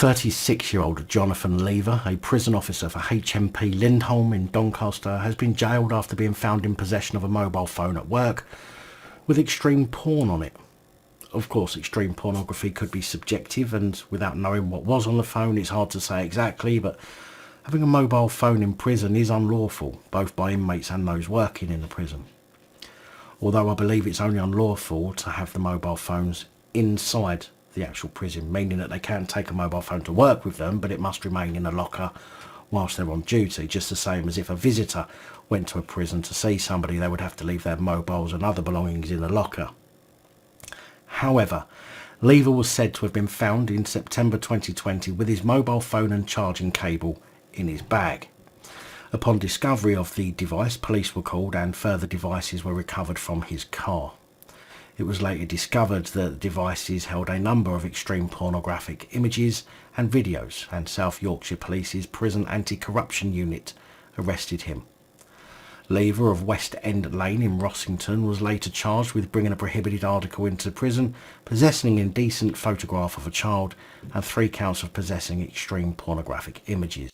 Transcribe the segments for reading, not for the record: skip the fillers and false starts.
36-year-old Jonathan Lever, a prison officer for HMP Lindholme in Doncaster, has been jailed after being found in possession of a mobile phone at work with extreme porn on it. Of course, extreme pornography could be subjective, and without knowing what was on the phone, it's hard to say exactly, but having a mobile phone in prison is unlawful, both by inmates and those working in the prison. Although I believe it's only unlawful to have the mobile phones inside the actual prison, meaning that they can take a mobile phone to work with them, but it must remain in a locker whilst they're on duty, just the same as if a visitor went to a prison to see somebody, they would have to leave their mobiles and other belongings in the locker. However, Lever was said to have been found in September 2020 with his mobile phone and charging cable in his bag. Upon discovery of the device, police were called and further devices were recovered from his car. It was later discovered that the devices held a number of extreme pornographic images and videos, and South Yorkshire Police's Prison Anti-Corruption Unit arrested him. Lever of West End Lane in Rossington was later charged with bringing a prohibited article into prison, possessing an indecent photograph of a child, and 3 counts of possessing extreme pornographic images.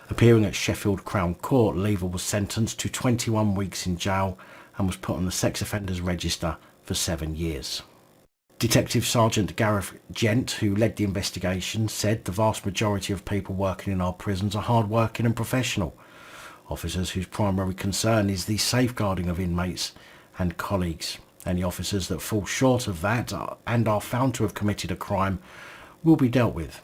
Appearing at Sheffield Crown Court, Lever was sentenced to 21 weeks in jail and was put on the sex offenders register for 7 years. Detective Sergeant Gareth Gent, who led the investigation, said the vast majority of people working in our prisons are hard-working and professional. Officers whose primary concern is the safeguarding of inmates and colleagues. Any officers that fall short of that and are found to have committed a crime will be dealt with.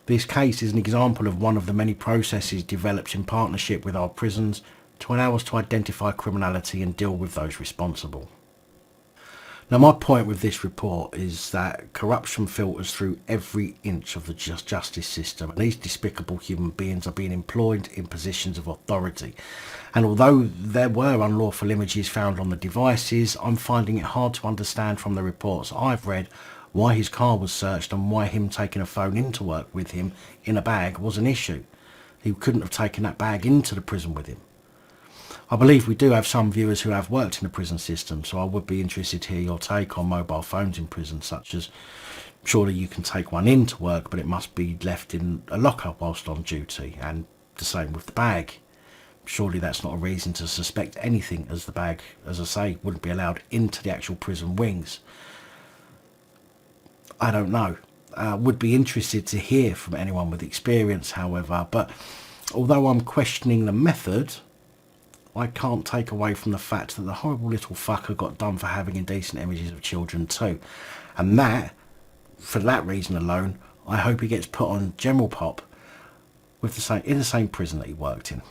This case is an example of one of the many processes developed in partnership with our prisons to allow us to identify criminality and deal with those responsible. Now, my point with this report is that corruption filters through every inch of the justice system, and these despicable human beings are being employed in positions of authority. And although there were unlawful images found on the devices, I'm finding it hard to understand from the reports I've read why his car was searched and why him taking a phone into work with him in a bag was an issue. He couldn't have taken that bag into the prison with him. I believe we do have some viewers who have worked in the prison system, so I would be interested to hear your take on mobile phones in prison, such as surely you can take one into work, but it must be left in a locker whilst on duty, and the same with the bag. Surely that's not a reason to suspect anything, as the bag, as I say, wouldn't be allowed into the actual prison wings. I don't know. Would be interested to hear from anyone with experience, however, but although I'm questioning the method, I can't take away from the fact that the horrible little fucker got done for having indecent images of children too. And that, for that reason alone, I hope he gets put on general pop with in the same prison that he worked in.